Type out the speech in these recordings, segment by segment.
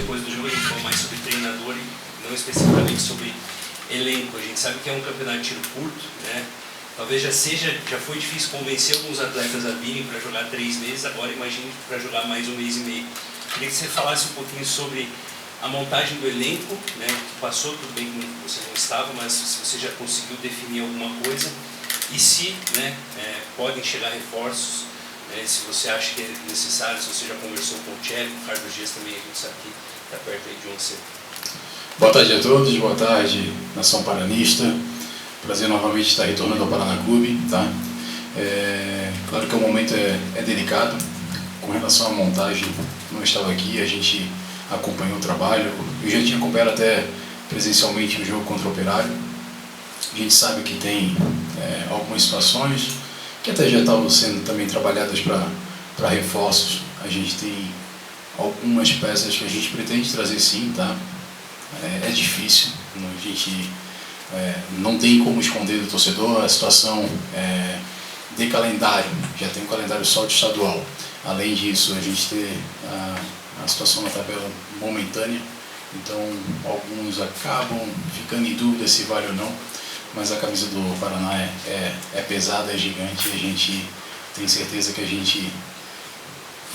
depois do jogo a gente falou mais sobre treinador e não especificamente sobre elenco. A gente sabe que é um campeonato de tiro curto, né? Talvez já foi difícil convencer alguns atletas a virem para jogar 3 meses, agora imagine para jogar mais 1 mês e meio. Queria que você falasse um pouquinho sobre a montagem do elenco, né? Que passou, tudo bem que você não estava, mas se você já conseguiu definir alguma coisa, e se, né, podem chegar reforços, né, se você acha que é necessário, se você já conversou com o Tcheco, o Carlos Dias também, a gente sabe que está perto aí de onde você. Boa tarde a todos, boa tarde, nação paranista. Prazer novamente estar retornando ao Paraná Clube, tá? Claro que o momento é delicado. Com relação à montagem, não estava aqui, a gente acompanhou o trabalho. Eu já tinha acompanhado até presencialmente o jogo contra o Operário. A gente sabe que tem algumas situações que até já estavam sendo também trabalhadas para reforços. A gente tem algumas peças que a gente pretende trazer sim, tá? É difícil, a gente não tem como esconder do torcedor a situação de calendário, já tem um calendário só de estadual. Além disso, a gente tem a situação na tabela momentânea, então alguns acabam ficando em dúvida se vale ou não, mas a camisa do Paraná é pesada, é gigante, e a gente tem certeza que a gente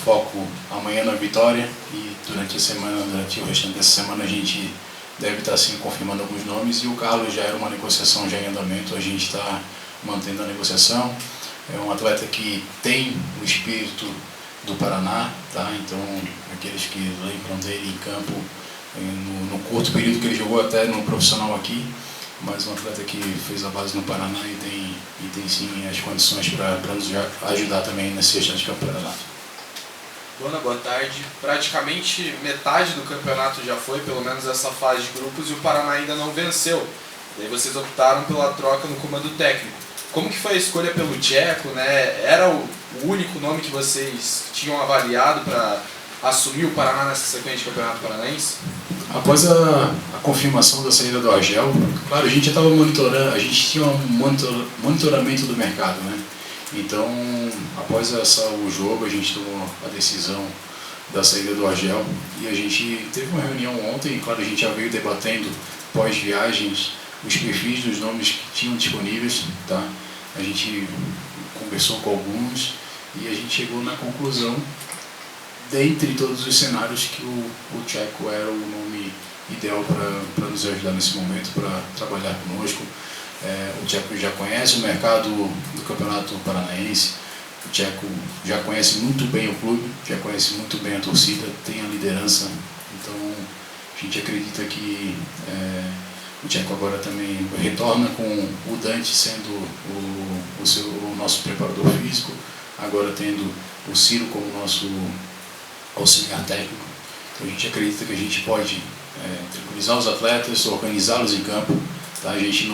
foco amanhã na vitória e durante a semana, durante o restante dessa semana, a gente deve estar sim confirmando alguns nomes, e o Carlos já era uma negociação já em andamento, a gente está mantendo a negociação. É um atleta que tem o espírito do Paraná, tá? Então aqueles que lembram dele em campo no curto período que ele jogou até no profissional aqui, mas um atleta que fez a base no Paraná e tem sim as condições para nos ajudar também nesse restante campeonato. Dona, boa tarde. Praticamente metade do campeonato já foi, pelo menos essa fase de grupos, e o Paraná ainda não venceu. Daí vocês optaram pela troca no comando técnico. Como que foi a escolha pelo Tcheco, né? Era o único nome que vocês tinham avaliado para assumir o Paraná nessa sequência de campeonato paranaense? Após a confirmação da saída do Argel, claro, a gente já estava monitorando, a gente tinha um monitoramento do mercado, né? Então, após o jogo, a gente tomou a decisão da saída do Argel e a gente teve uma reunião ontem, claro, a gente já veio debatendo pós-viagens os perfis dos nomes que tinham disponíveis, tá? A gente conversou com alguns e a gente chegou na conclusão, dentre todos os cenários, que o Tcheco era o nome ideal para nos ajudar nesse momento, para trabalhar conosco. O Tcheco já conhece o mercado do Campeonato Paranaense, o Tcheco já conhece muito bem o clube, já conhece muito bem a torcida, tem a liderança, então a gente acredita que o Tcheco agora também retorna com o Dante sendo o nosso preparador físico, agora tendo o Ciro como nosso auxiliar técnico. Então a gente acredita que a gente pode tranquilizar os atletas, organizá-los em campo, tá? A gente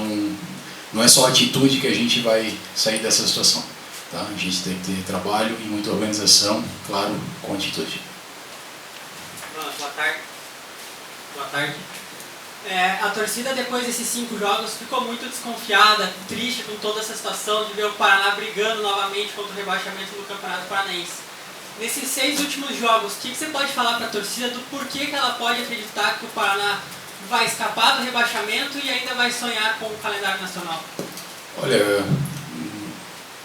não é só atitude que a gente vai sair dessa situação, tá? A gente tem que ter trabalho e muita organização, claro, com atitude. Boa tarde. Boa tarde. A torcida, depois desses 5 jogos, ficou muito desconfiada, triste com toda essa situação de ver o Paraná brigando novamente contra o rebaixamento do Campeonato Paranaense. Nesses 6 últimos jogos, o que você pode falar para a torcida do porquê que ela pode acreditar que o Paraná vai escapar do rebaixamento e ainda vai sonhar com o calendário nacional? Olha,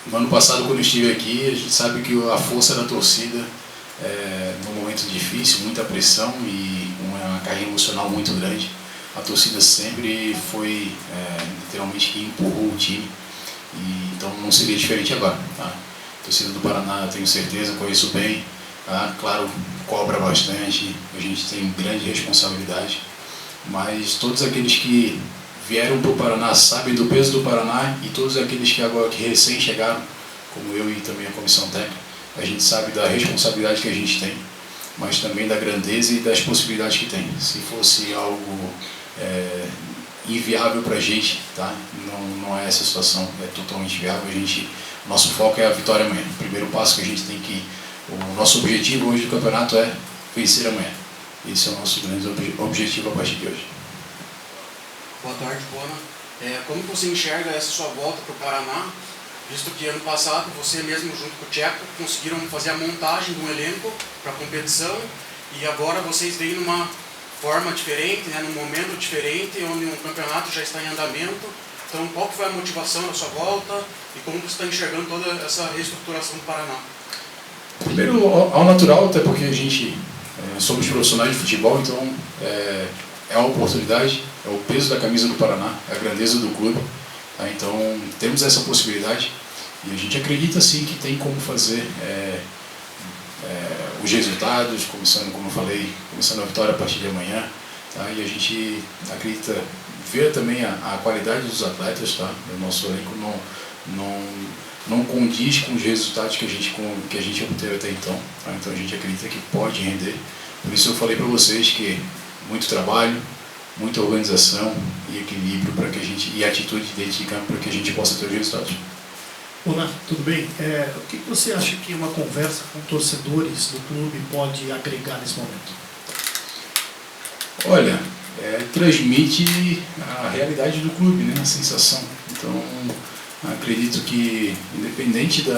no ano passado, quando eu estive aqui, a gente sabe que a força da torcida, num momento difícil, muita pressão e uma carga emocional muito grande, a torcida sempre foi literalmente quem empurrou o time, e então não seria diferente agora, tá? A torcida do Paraná, eu tenho certeza, conheço bem, tá? Claro, cobra bastante, a gente tem grande responsabilidade, mas todos aqueles que vieram para o Paraná sabem do peso do Paraná, e todos aqueles que agora que recém chegaram, como eu e também a comissão técnica, a gente sabe da responsabilidade que a gente tem, mas também da grandeza e das possibilidades que tem. Se fosse algo inviável para a gente, tá? Não é essa situação, é totalmente viável. Nosso foco é a vitória amanhã. O primeiro passo que a gente tem o nosso objetivo hoje do campeonato é vencer amanhã. Esse é o nosso grande objetivo a partir de hoje. Boa tarde, Bona. Como você enxerga essa sua volta para o Paraná, visto que ano passado você mesmo junto com o Tcheco conseguiram fazer a montagem do elenco para a competição, e agora vocês vêm numa forma diferente, né, num momento diferente, onde um campeonato já está em andamento. Então, qual que foi a motivação da sua volta e como você está enxergando toda essa reestruturação do Paraná? Primeiro, ao natural, até porque a gente somos profissionais de futebol, então é uma oportunidade, é o peso da camisa do Paraná, é a grandeza do clube. Tá? Então, temos essa possibilidade e a gente acredita sim que tem como fazer os resultados, começando, como eu falei, começando a vitória a partir de amanhã. Tá? E a gente acredita ver também a qualidade dos atletas, tá? O nosso elenco não condiz com os resultados que a gente obteve até então. Tá? Então a gente acredita que pode render. Por isso eu falei para vocês que muito trabalho, muita organização e equilíbrio para que a gente, e atitude dentro de campo para que a gente possa ter os resultados. Olá, tudo bem? O que você acha que uma conversa com torcedores do clube pode agregar nesse momento? Olha, transmite a realidade do clube, né? A sensação. Então, acredito que, independente de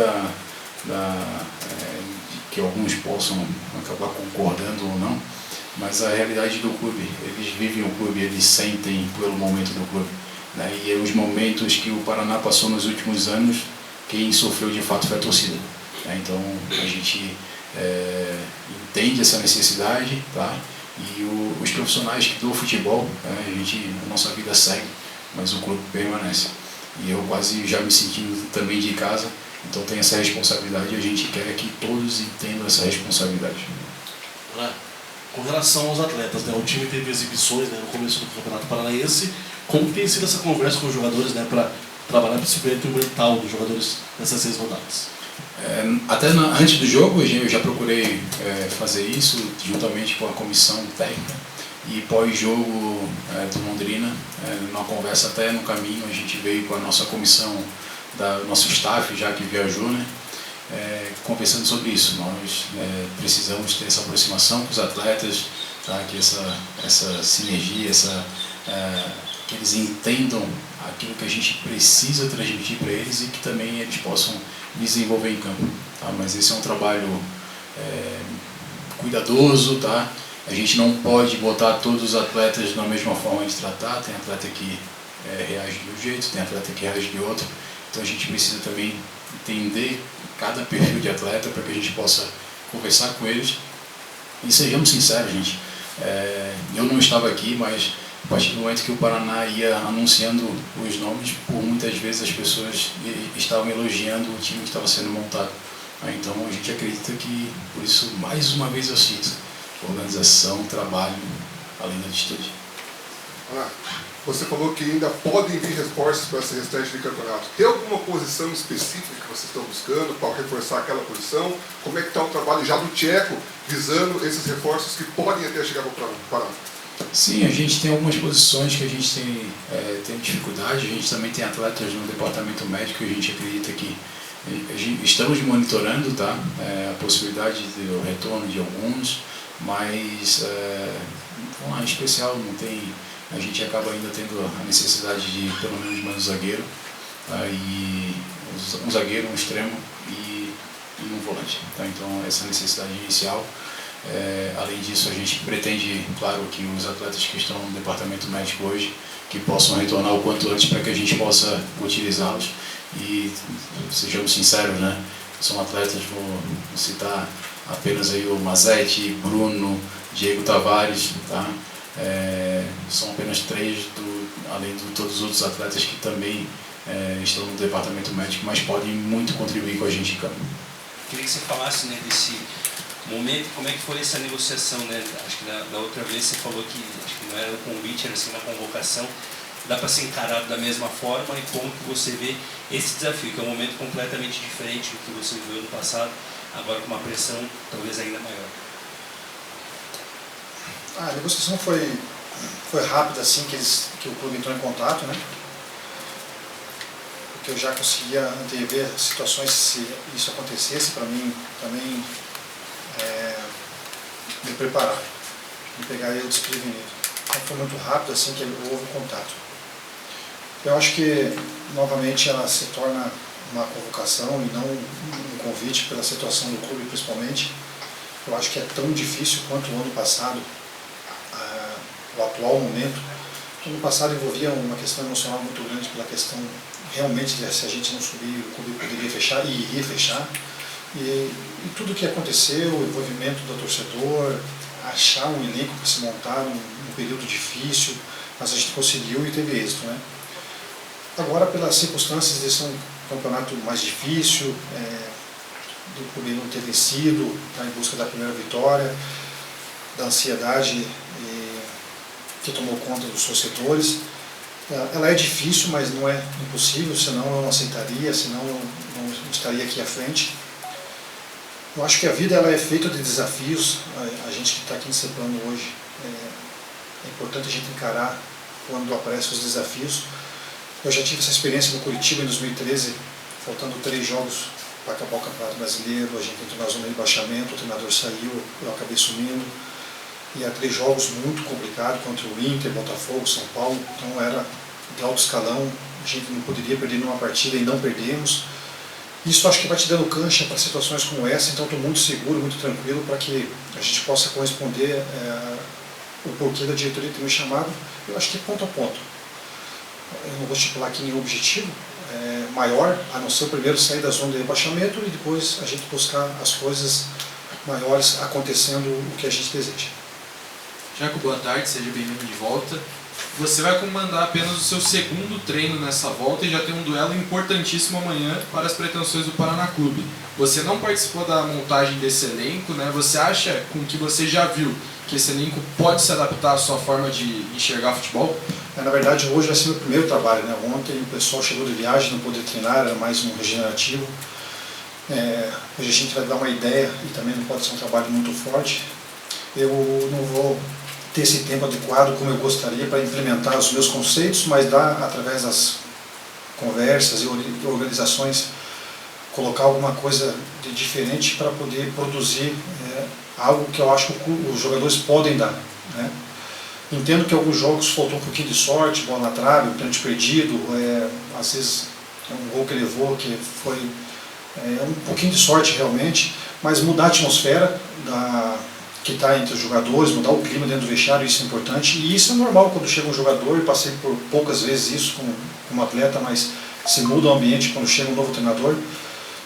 que alguns possam acabar concordando ou não, mas a realidade do clube, eles vivem o clube, eles sentem pelo momento do clube. Né? E os momentos que o Paraná passou nos últimos anos, quem sofreu de fato foi a torcida. Né? Então, a gente entende essa necessidade, tá? E os profissionais do futebol, a nossa vida segue, mas o clube permanece. E eu quase já me sentindo também de casa, então tem essa responsabilidade e a gente quer que todos entendam essa responsabilidade. Com relação aos atletas, né, o time teve exibições, né, no começo do Campeonato Paranaense. Como tem sido essa conversa com os jogadores, né, para trabalhar principalmente o mental dos jogadores nessas 6 rodadas? Até antes do jogo eu já procurei fazer isso juntamente com a comissão técnica e pós-jogo do Londrina, numa conversa até no caminho, a gente veio com a nossa comissão, nosso staff já que viajou, né, conversando sobre isso. Nós precisamos ter essa aproximação com os atletas, tá, que essa sinergia, que eles entendam aquilo que a gente precisa transmitir para eles e que também eles possam desenvolver em campo. Tá? Mas esse é um trabalho cuidadoso, tá? A gente não pode botar todos os atletas na mesma forma de tratar, tem atleta que reage de um jeito, tem atleta que reage de outro, então a gente precisa também entender cada perfil de atleta para que a gente possa conversar com eles e sejamos sinceros, gente, eu não estava aqui, mas a partir do momento que o Paraná ia anunciando os nomes, por muitas vezes as pessoas estavam elogiando o time que estava sendo montado. Então a gente acredita que, por isso, mais uma vez eu cito, organização, trabalho, além da atitude. Você falou que ainda podem vir reforços para esse restante de campeonato. Tem alguma posição específica que vocês estão buscando para reforçar aquela posição? Como é que está o trabalho já do Tcheco, visando esses reforços que podem até chegar para o Paraná? Sim, a gente tem algumas posições que a gente tem dificuldade, a gente também tem atletas no departamento médico e a gente acredita que estamos monitorando, tá? A possibilidade do retorno de alguns, mas em especial não tem, a gente acaba ainda tendo a necessidade de pelo menos mais um zagueiro, tá? E um zagueiro, um extremo e um volante. Tá? Então essa necessidade inicial. Além disso, a gente pretende, claro, que os atletas que estão no departamento médico hoje, que possam retornar o quanto antes para que a gente possa utilizá-los. E sejamos sinceros, né? São atletas, vou citar apenas aí o Mazetti, Bruno, Diego Tavares, tá? São apenas 3, além de todos os outros atletas que também estão no departamento médico, mas podem muito contribuir com a gente em campo. Queria que você falasse, né, desse momento, como é que foi essa negociação, né? Acho que da outra vez você falou que acho que não era um convite, era assim uma convocação. Dá para ser encarado da mesma forma e como que você vê esse desafio, que é um momento completamente diferente do que você viu no passado, agora com uma pressão talvez ainda maior. A negociação foi rápida assim que o clube entrou em contato, né? Porque eu já conseguia antever situações se isso acontecesse, para mim também me preparar, me pegar eu desprevenido. Então foi muito rápido assim que houve contato. Eu acho que novamente ela se torna uma convocação e não um convite pela situação do clube principalmente. Eu acho que é tão difícil quanto o ano passado o atual momento. No passado envolvia uma questão emocional muito grande pela questão realmente de se a gente não subir, o clube poderia fechar e iria fechar. E tudo o que aconteceu, o envolvimento do torcedor, achar um elenco para se montar num período difícil, mas a gente conseguiu e teve êxito, né? Agora, pelas circunstâncias de ser um campeonato mais difícil, do clube não ter vencido, estar em busca da primeira vitória, da ansiedade que tomou conta dos torcedores. Ela é difícil, mas não é impossível, senão eu não aceitaria, senão eu não estaria aqui à frente. Eu acho que a vida ela é feita de desafios. A gente que está aqui nesse plano hoje, é importante a gente encarar quando aparecem os desafios. Eu já tive essa experiência no Curitiba em 2013, faltando 3 jogos para acabar o Campeonato Brasileiro. A gente entrou na zona de rebaixamento, o treinador saiu, eu acabei sumindo. E há 3 jogos muito complicados contra o Inter, Botafogo, São Paulo. Então era de alto escalão, a gente não poderia perder nenhuma partida e não perdemos. Isso acho que vai te dando cancha para situações como essa, então estou muito seguro, muito tranquilo para que a gente possa corresponder o porquê da diretoria ter me chamado. Eu acho que é ponto a ponto. Eu não vou estipular aqui nenhum objetivo maior, a não ser o primeiro sair da zona de rebaixamento e depois a gente buscar as coisas maiores acontecendo o que a gente deseja. Tcheco, boa tarde, seja bem-vindo de volta. Você vai comandar apenas o seu 2º treino nessa volta e já tem um duelo importantíssimo amanhã para as pretensões do Paraná Clube. Você não participou da montagem desse elenco, né? Você acha, com o que você já viu, que esse elenco pode se adaptar à sua forma de enxergar futebol? Na verdade, hoje vai ser meu primeiro trabalho, né? Ontem o pessoal chegou de viagem, não pôde treinar, era mais um regenerativo. Hoje a gente vai dar uma ideia e também não pode ser um trabalho muito forte. Eu não vou ter esse tempo adequado como eu gostaria para implementar os meus conceitos, mas dá, através das conversas e organizações, colocar alguma coisa de diferente para poder produzir algo que eu acho que os jogadores podem dar, né? Entendo que alguns jogos faltou um pouquinho de sorte, bola na trave, um pênalti perdido, às vezes um gol que levou que foi um pouquinho de sorte realmente, mas mudar a atmosfera que está entre os jogadores, mudar o clima dentro do vestiário, isso é importante, e isso é normal quando chega um jogador. Eu passei por poucas vezes isso como atleta, mas se muda o ambiente quando chega um novo treinador.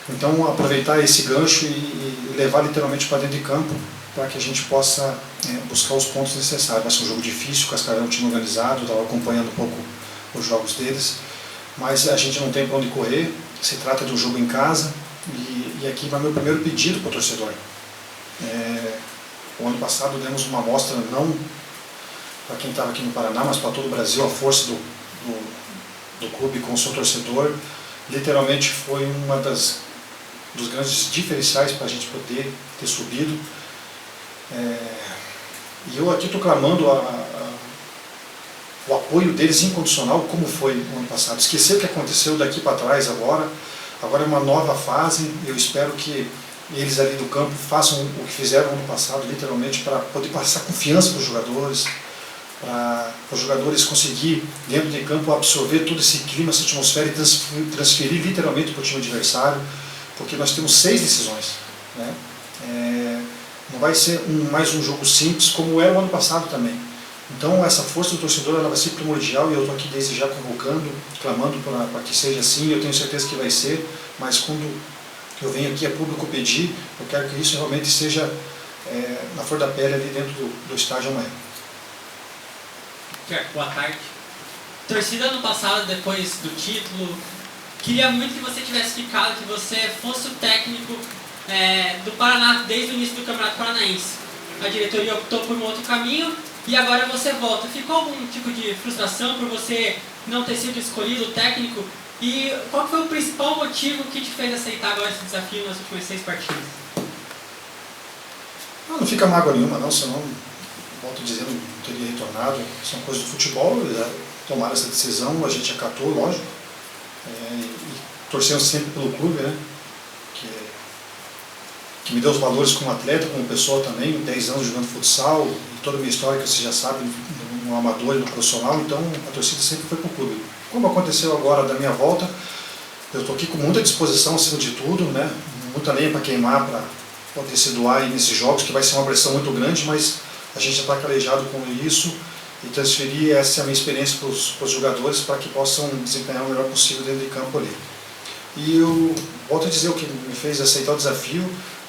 Então aproveitar esse gancho e levar literalmente para dentro de campo, para que a gente possa buscar os pontos necessários. Vai ser um jogo difícil, o Cascavel é um time organizado, estava acompanhando um pouco os jogos deles, mas a gente não tem para onde correr, se trata de um jogo em casa, e aqui vai meu primeiro pedido para o torcedor. O ano passado demos uma amostra, não para quem estava aqui no Paraná, mas para todo o Brasil, a força do clube com o seu torcedor. Literalmente foi uma dos grandes diferenciais para a gente poder ter subido. E eu aqui estou clamando o apoio deles incondicional, como foi no ano passado. Esquecer o que aconteceu daqui para trás agora é uma nova fase. Eu espero que eles ali do campo façam o que fizeram no ano passado, literalmente, para poder passar confiança para os jogadores, para os jogadores conseguir, dentro de campo, absorver todo esse clima, essa atmosfera e transferir literalmente para o time adversário, porque nós temos 6 decisões, né? Não vai ser mais um jogo simples, como era o ano passado também. Então essa força do torcedor ela vai ser primordial, e eu estou aqui desde já convocando, clamando para que seja assim. Eu tenho certeza que vai ser, mas quando eu venho aqui a público pedir, eu quero que isso realmente seja na flor da pele ali dentro do estádio amanhã. Boa tarde. Torcida ano passado, depois do título, queria muito que você tivesse ficado, que você fosse o técnico do Paraná desde o início do Campeonato Paranaense. A diretoria optou por um outro caminho e agora você volta. Ficou algum tipo de frustração por você não ter sido escolhido o técnico? E qual foi o principal motivo que te fez aceitar agora esse desafio nas últimas 6 partidas? Não fica mágoa nenhuma não, senão, volto dizendo, não teria retornado. São coisas do futebol, eles tomaram essa decisão, a gente acatou, lógico. E torcemos sempre pelo clube, né? Que me deu os valores como atleta, como pessoa também, 10 anos jogando futsal, e toda a minha história que você já sabe, no amador e no profissional, então a torcida sempre foi para o clube. Como aconteceu agora da minha volta, eu estou aqui com muita disposição acima de tudo, né? Muita lenha para queimar, para poder se doar aí nesses jogos, que vai ser uma pressão muito grande, mas a gente já está calejado com isso, e transferir essa minha experiência para os jogadores para que possam desempenhar o melhor possível dentro de campo ali. E eu volto a dizer o que me fez aceitar o desafio.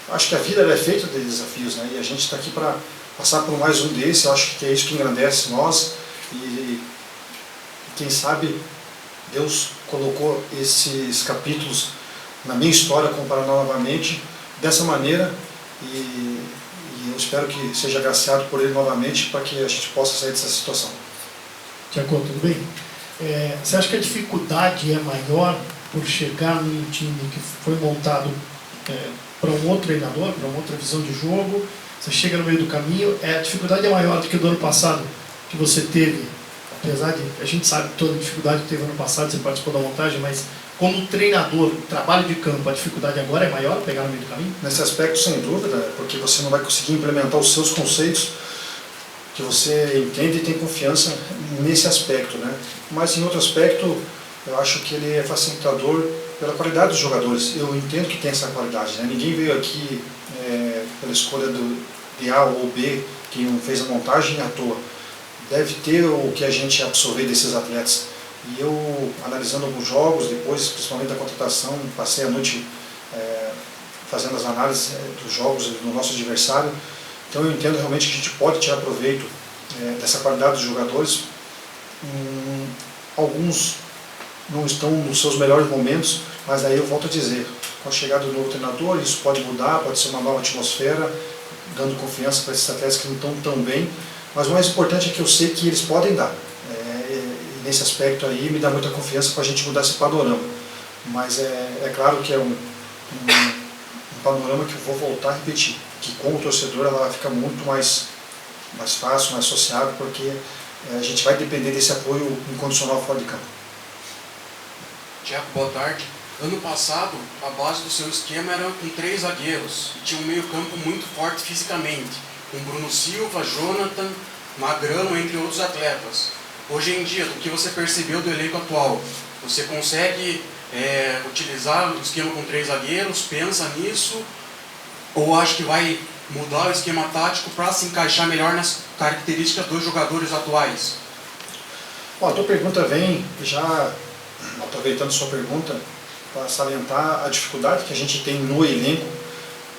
Acho que a vida ela é feita de desafios, né? E a gente está aqui para passar por mais um desses. Eu acho que é isso que engrandece nós. E quem sabe Deus colocou esses capítulos na minha história com o Paraná novamente dessa maneira. E eu espero que seja agraciado por ele novamente para que a gente possa sair dessa situação. Tiago, tudo bem? Você acha que a dificuldade é maior por chegar num time que foi montado para um outro treinador, para uma outra visão de jogo? Você chega no meio do caminho, a dificuldade é maior do que do ano passado que você teve, apesar de a gente sabe toda a dificuldade que teve ano passado, você participou da montagem, mas como treinador, trabalho de campo, a dificuldade agora é maior pegar no meio do caminho? Nesse aspecto, sem dúvida, porque você não vai conseguir implementar os seus conceitos que você entende e tem confiança nesse aspecto, né? Mas em outro aspecto, eu acho que ele é facilitador pela qualidade dos jogadores. Eu entendo que tem essa qualidade, né? Ninguém veio aqui pela escolha de A ou B, quem fez a montagem à toa. Deve ter o que a gente absorver desses atletas. E eu, analisando alguns jogos, depois, principalmente da contratação, passei a noite fazendo as análises dos jogos do nosso adversário. Então eu entendo realmente que a gente pode tirar proveito dessa qualidade dos jogadores. Alguns não estão nos seus melhores momentos, mas aí eu volto a dizer, com a chegada do novo treinador, isso pode mudar, pode ser uma nova atmosfera, dando confiança para esses atletas que não estão tão bem, mas o mais importante é que eu sei que eles podem dar. E nesse aspecto aí me dá muita confiança para a gente mudar esse panorama. Mas é claro que é um panorama que eu vou voltar a repetir, que com o torcedor ela fica muito mais fácil, mais sociável, porque a gente vai depender desse apoio incondicional fora de campo. Tiago, boa tarde. Ano passado, a base do seu esquema era com 3 zagueiros e tinha um meio-campo muito forte fisicamente, com Bruno Silva, Jonathan, Magrão, entre outros atletas. Hoje em dia, do que você percebeu do elenco atual, você consegue utilizar o esquema com 3 zagueiros, pensa nisso, ou acha que vai mudar o esquema tático para se encaixar melhor nas características dos jogadores atuais? Bom, a tua pergunta vem já, aproveitando sua pergunta, para salientar a dificuldade que a gente tem no elenco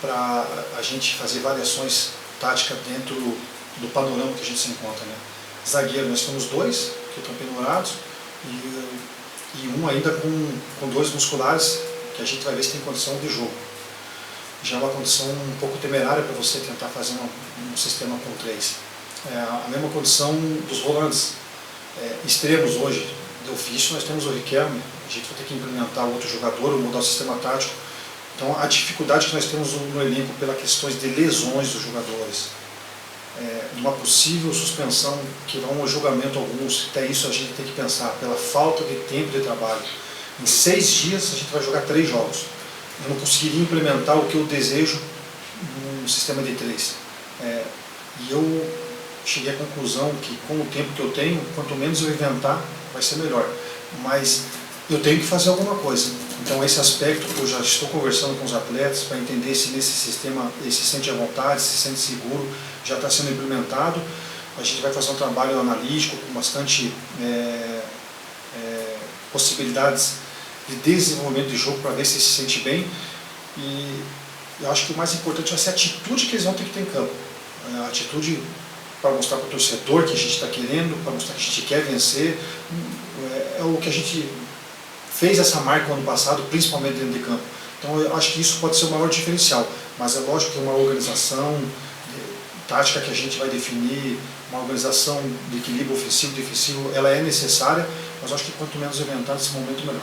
para a gente fazer variações táticas dentro do panorama que a gente se encontra, né? Zagueiro, nós temos 2 que estão pendurados e um ainda com 2 musculares que a gente vai ver se tem condição de jogo. Já é uma condição um pouco temerária para você tentar fazer um sistema com 3. A mesma condição dos volantes. Extremos hoje, de ofício, nós temos o Riquelme, a gente vai ter que implementar outro jogador ou mudar o sistema tático. Então a dificuldade que nós temos no elenco pelas questões de lesões dos jogadores, uma possível suspensão que vão ao julgamento alguns, até isso a gente tem que pensar, pela falta de tempo de trabalho. Em 6 dias a gente vai jogar 3 jogos. Eu não conseguiria implementar o que eu desejo num sistema de 3. E eu cheguei à conclusão que com o tempo que eu tenho, quanto menos eu inventar, vai ser melhor. Mas eu tenho que fazer alguma coisa. Então esse aspecto eu já estou conversando com os atletas para entender se nesse sistema ele se sente à vontade, se sente seguro, já está sendo implementado. A gente vai fazer um trabalho analítico com bastante possibilidades de desenvolvimento de jogo para ver se se sente bem. E eu acho que o mais importante vai ser a atitude que eles vão ter que ter em campo. A atitude para mostrar para o torcedor que a gente está querendo, para mostrar que a gente quer vencer. É o que a gente fez essa marca ano passado, principalmente dentro de campo. Então eu acho que isso pode ser o maior diferencial, mas é lógico que uma organização tática que a gente vai definir, uma organização de equilíbrio ofensivo e defensivo, ela é necessária, mas eu acho que quanto menos inventar nesse momento, melhor.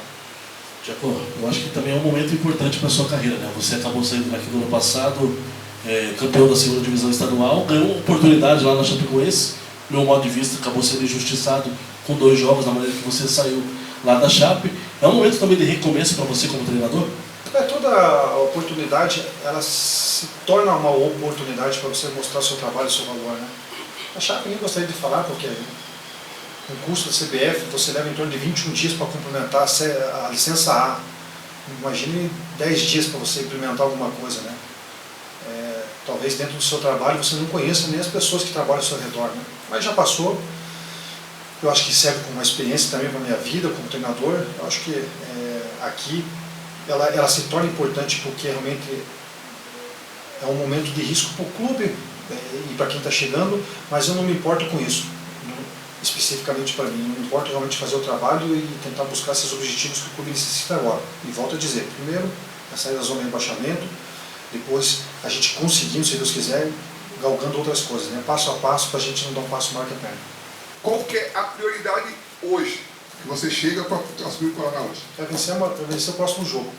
Tiago, eu acho que também é um momento importante para a sua carreira, né? Você acabou saindo daqui do ano passado, campeão da 2ª divisão estadual, ganhou uma oportunidade lá na Chapecoense, do meu modo de vista, acabou sendo injustiçado com 2 jogos da maneira que você saiu lá da Chape. É um momento também de recomeço para você como treinador? Toda oportunidade, ela se torna uma oportunidade para você mostrar o seu trabalho e o seu valor, né? A Chape nem gostaria de falar, porque o custo da CBF, você leva em torno de 21 dias para complementar a licença A. Imagine 10 dias para você implementar alguma coisa, né? Talvez dentro do seu trabalho você não conheça nem as pessoas que trabalham ao seu redor, né? Mas já passou, eu acho que serve como uma experiência também para a minha vida como treinador. Eu acho que aqui ela se torna importante porque realmente é um momento de risco para o clube e para quem está chegando, mas eu não me importo com isso, especificamente para mim. Eu me importo realmente fazer o trabalho e tentar buscar esses objetivos que o clube necessita agora. E volto a dizer, primeiro, a sair da zona de rebaixamento, depois a gente conseguindo, se Deus quiser, galgando outras coisas, né? Passo a passo, para a gente não dar um passo maior que a perna. Qual que é a prioridade hoje, que você chega para assumir o Paraná hoje? É vencer o próximo jogo.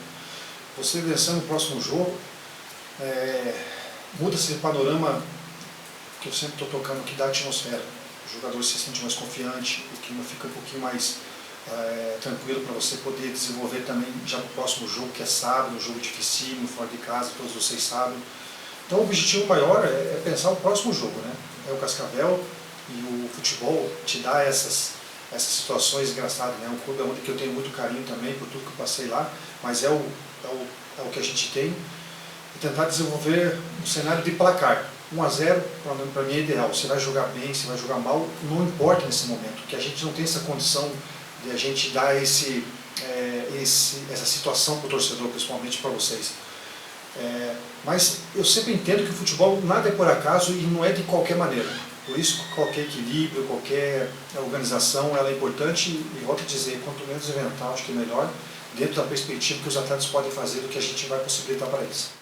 Você vencendo o próximo jogo, muda esse panorama que eu sempre estou tocando aqui da atmosfera. O jogador se sente mais confiante, o clima fica um pouquinho mais tranquilo para você poder desenvolver também já no próximo jogo, que é sábado, um jogo dificílimo, fora de casa, todos vocês sabem. Então o objetivo maior é pensar o próximo jogo, né? É o Cascavel e o futebol te dá essas situações engraçadas, né? Um clube onde eu tenho muito carinho também por tudo que eu passei lá, mas é o que a gente tem. E tentar desenvolver um cenário de placar. 1-0 para mim é ideal. Você vai jogar bem, você vai jogar mal, não importa nesse momento, que a gente não tem essa condição de a gente dar essa situação para o torcedor, principalmente para vocês. Mas eu sempre entendo que o futebol nada é por acaso e não é de qualquer maneira. Por isso qualquer equilíbrio, qualquer organização ela é importante e volto a dizer, quanto menos inventar, acho que melhor, dentro da perspectiva que os atletas podem fazer do que a gente vai possibilitar para eles.